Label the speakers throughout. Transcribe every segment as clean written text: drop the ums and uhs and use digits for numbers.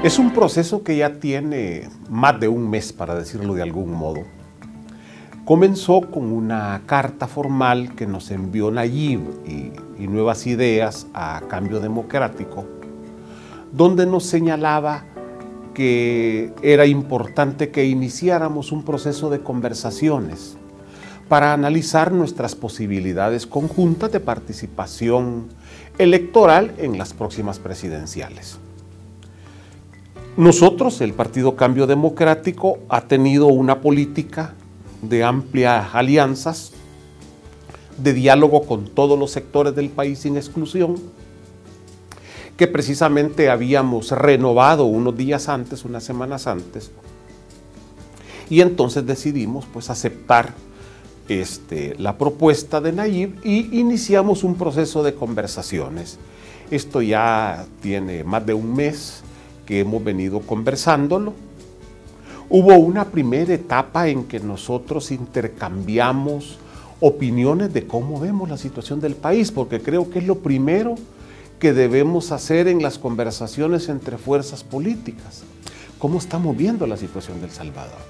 Speaker 1: Es un proceso que ya tiene más de un mes, para decirlo de algún modo. Comenzó con una carta formal que nos envió Nayib y Nuevas Ideas a Cambio Democrático, donde nos señalaba que era importante que iniciáramos un proceso de conversaciones para analizar nuestras posibilidades conjuntas de participación electoral en las próximas presidenciales. Nosotros, el Partido Cambio Democrático, ha tenido una política de amplias alianzas, de diálogo con todos los sectores del país sin exclusión, que precisamente habíamos renovado unos días antes, unas semanas antes, y entonces decidimos pues aceptar la propuesta de Nayib y iniciamos un proceso de conversaciones. Esto ya tiene más de un mes que hemos venido conversándolo. Hubo una primera etapa en que nosotros intercambiamos opiniones de cómo vemos la situación del país, porque creo que es lo primero que debemos hacer en las conversaciones entre fuerzas políticas. ¿Cómo estamos viendo la situación del Salvador?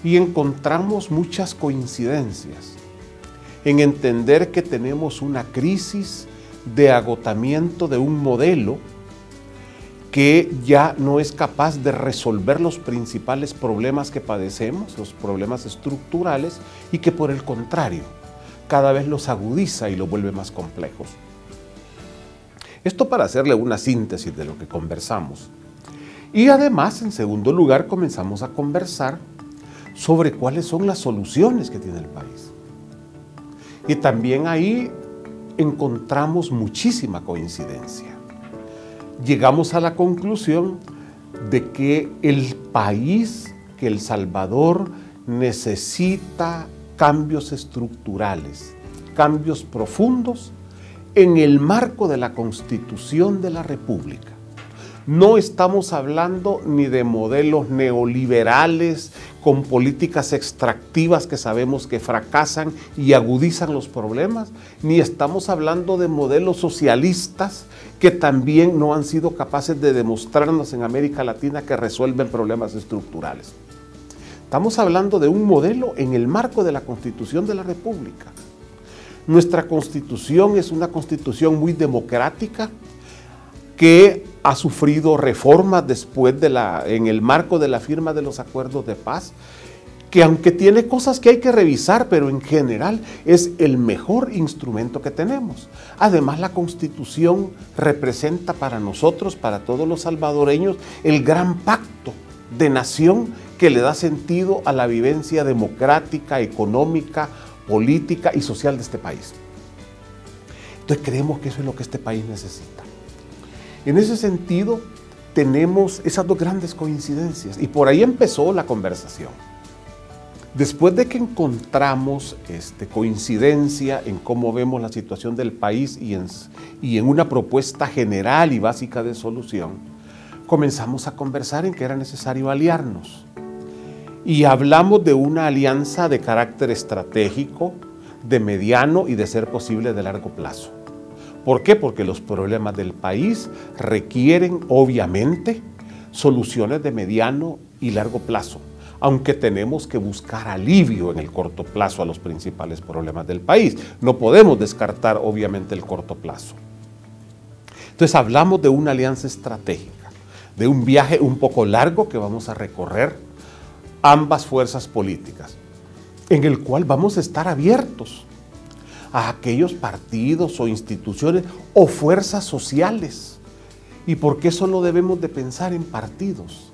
Speaker 1: Y encontramos muchas coincidencias en entender que tenemos una crisis de agotamiento de un modelo que ya no es capaz de resolver los principales problemas que padecemos, los problemas estructurales, y que por el contrario, cada vez los agudiza y los vuelve más complejos. Esto para hacerle una síntesis de lo que conversamos. Y además, en segundo lugar, comenzamos a conversar sobre cuáles son las soluciones que tiene el país. Y también ahí encontramos muchísima coincidencia. Llegamos a la conclusión de que el país, que El Salvador, necesita cambios estructurales, cambios profundos en el marco de la Constitución de la República. No estamos hablando ni de modelos neoliberales con políticas extractivas que sabemos que fracasan y agudizan los problemas, ni estamos hablando de modelos socialistas que también no han sido capaces de demostrarnos en América Latina que resuelven problemas estructurales. Estamos hablando de un modelo en el marco de la Constitución de la República. Nuestra Constitución es una Constitución muy democrática que ha sufrido reformas después en el marco de la firma de los acuerdos de paz, que aunque tiene cosas que hay que revisar, pero en general es el mejor instrumento que tenemos. Además, la Constitución representa para nosotros, para todos los salvadoreños, el gran pacto de nación que le da sentido a la vivencia democrática, económica, política y social de este país. Entonces creemos que eso es lo que este país necesita. En ese sentido, tenemos esas dos grandes coincidencias y por ahí empezó la conversación. Después de que encontramos coincidencia en cómo vemos la situación del país y en una propuesta general y básica de solución, comenzamos a conversar en que era necesario aliarnos. Y hablamos de una alianza de carácter estratégico, de mediano y de ser posible de largo plazo. ¿Por qué? Porque los problemas del país requieren, obviamente, soluciones de mediano y largo plazo, aunque tenemos que buscar alivio en el corto plazo a los principales problemas del país. No podemos descartar, obviamente, el corto plazo. Entonces, hablamos de una alianza estratégica, de un viaje un poco largo que vamos a recorrer ambas fuerzas políticas, en el cual vamos a estar abiertos a aquellos partidos o instituciones o fuerzas sociales. ¿Y por qué solo debemos de pensar en partidos?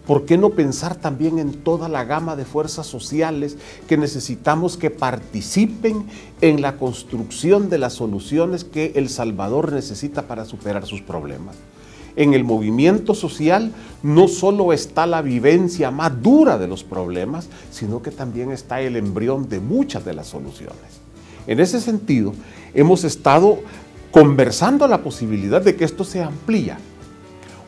Speaker 1: ¿Por qué no pensar también en toda la gama de fuerzas sociales que necesitamos que participen en la construcción de las soluciones que El Salvador necesita para superar sus problemas? En el movimiento social no solo está la vivencia más dura de los problemas, sino que también está el embrión de muchas de las soluciones. En ese sentido, hemos estado conversando la posibilidad de que esto se amplía.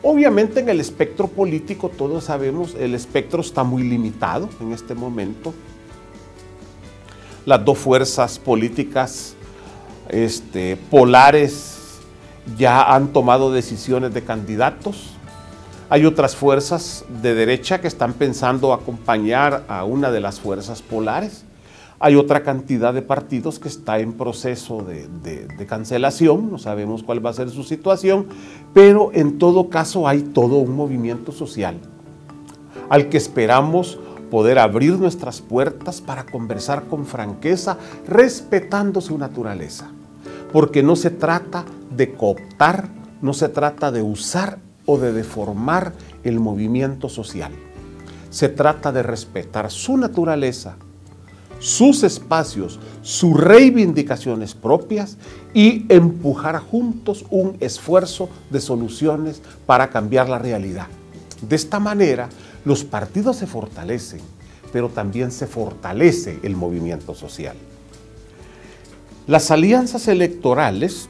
Speaker 1: Obviamente en el espectro político, todos sabemos, el espectro está muy limitado en este momento. Las dos fuerzas políticas polares ya han tomado decisiones de candidatos. Hay otras fuerzas de derecha que están pensando acompañar a una de las fuerzas polares. Hay otra cantidad de partidos que está en proceso de cancelación, no sabemos cuál va a ser su situación, pero en todo caso hay todo un movimiento social al que esperamos poder abrir nuestras puertas para conversar con franqueza, respetando su naturaleza. Porque no se trata de cooptar, no se trata de usar o de deformar el movimiento social. Se trata de respetar su naturaleza, sus espacios, sus reivindicaciones propias y empujar juntos un esfuerzo de soluciones para cambiar la realidad. De esta manera, los partidos se fortalecen, pero también se fortalece el movimiento social. Las alianzas electorales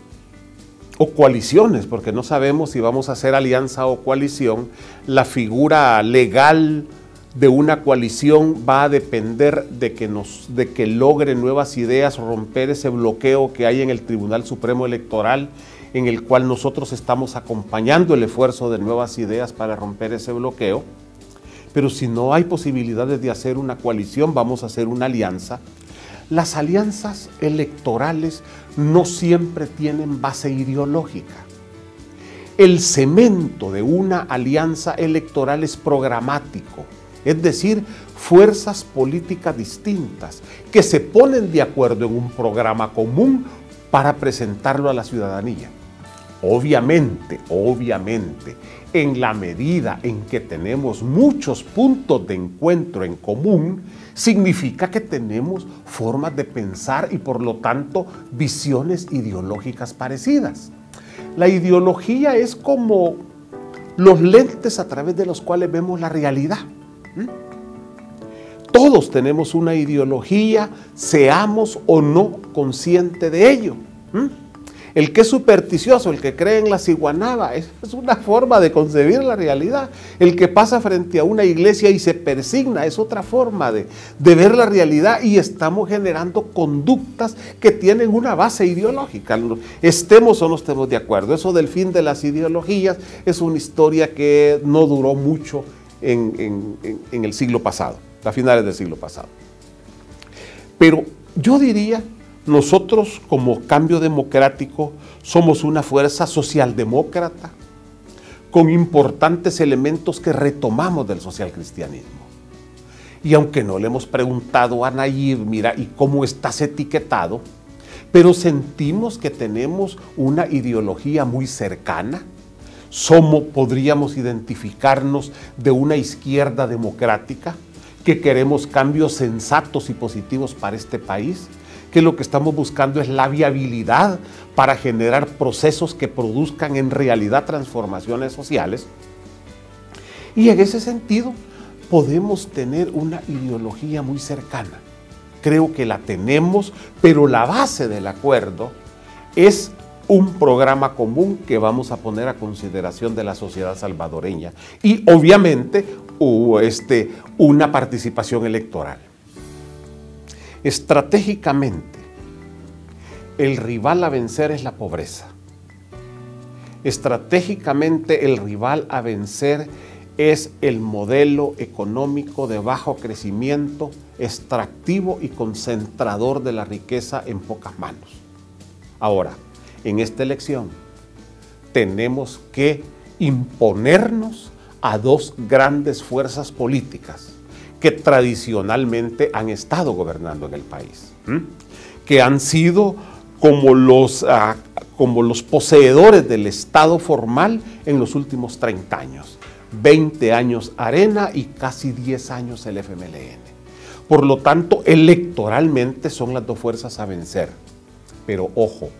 Speaker 1: o coaliciones, porque no sabemos si vamos a hacer alianza o coalición, la figura legal de una coalición va a depender de que logre nuevas ideas, romper ese bloqueo que hay en el Tribunal Supremo Electoral, en el cual nosotros estamos acompañando el esfuerzo de nuevas ideas para romper ese bloqueo. Pero si no hay posibilidades de hacer una coalición, vamos a hacer una alianza. Las alianzas electorales no siempre tienen base ideológica. El cemento de una alianza electoral es programático, es decir, fuerzas políticas distintas que se ponen de acuerdo en un programa común para presentarlo a la ciudadanía. Obviamente, en la medida en que tenemos muchos puntos de encuentro en común, significa que tenemos formas de pensar y por lo tanto visiones ideológicas parecidas. La ideología es como los lentes a través de los cuales vemos la realidad. Todos tenemos una ideología, seamos o no conscientes de ello. El que es supersticioso, el que cree en la ciguanaba, es una forma de concebir la realidad. El que pasa frente a una iglesia y se persigna es otra forma de ver la realidad, y estamos generando conductas que tienen una base ideológica. Estemos o no estemos de acuerdo. Eso del fin de las ideologías es una historia que no duró mucho en el siglo pasado, a finales del siglo pasado. Pero yo diría, nosotros como Cambio Democrático somos una fuerza socialdemócrata con importantes elementos que retomamos del socialcristianismo. Y aunque no le hemos preguntado a Nayib, mira, ¿y cómo estás etiquetado? Pero sentimos que tenemos una ideología muy cercana. Podríamos identificarnos de una izquierda democrática, que queremos cambios sensatos y positivos para este país, que lo que estamos buscando es la viabilidad para generar procesos que produzcan en realidad transformaciones sociales. Y en ese sentido podemos tener una ideología muy cercana. Creo que la tenemos, pero la base del acuerdo es un programa común que vamos a poner a consideración de la sociedad salvadoreña y obviamente una participación electoral. Estratégicamente, el rival a vencer es la pobreza. Estratégicamente, el rival a vencer es el modelo económico de bajo crecimiento, extractivo y concentrador de la riqueza en pocas manos. Ahora, en esta elección tenemos que imponernos a dos grandes fuerzas políticas que tradicionalmente han estado gobernando en el país, que han sido como los poseedores del Estado formal en los últimos 30 años. 20 años Arena y casi 10 años el FMLN. Por lo tanto, electoralmente son las dos fuerzas a vencer. Pero ojo,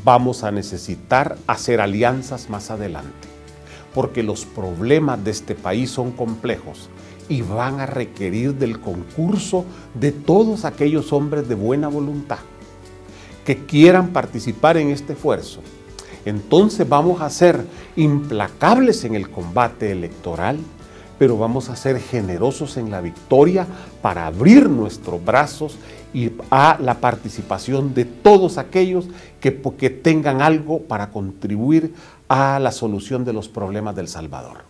Speaker 1: vamos a necesitar hacer alianzas más adelante, porque los problemas de este país son complejos y van a requerir del concurso de todos aquellos hombres de buena voluntad que quieran participar en este esfuerzo. Entonces vamos a ser implacables en el combate electoral, pero vamos a ser generosos en la victoria para abrir nuestros brazos y a la participación de todos aquellos que tengan algo para contribuir a la solución de los problemas del Salvador.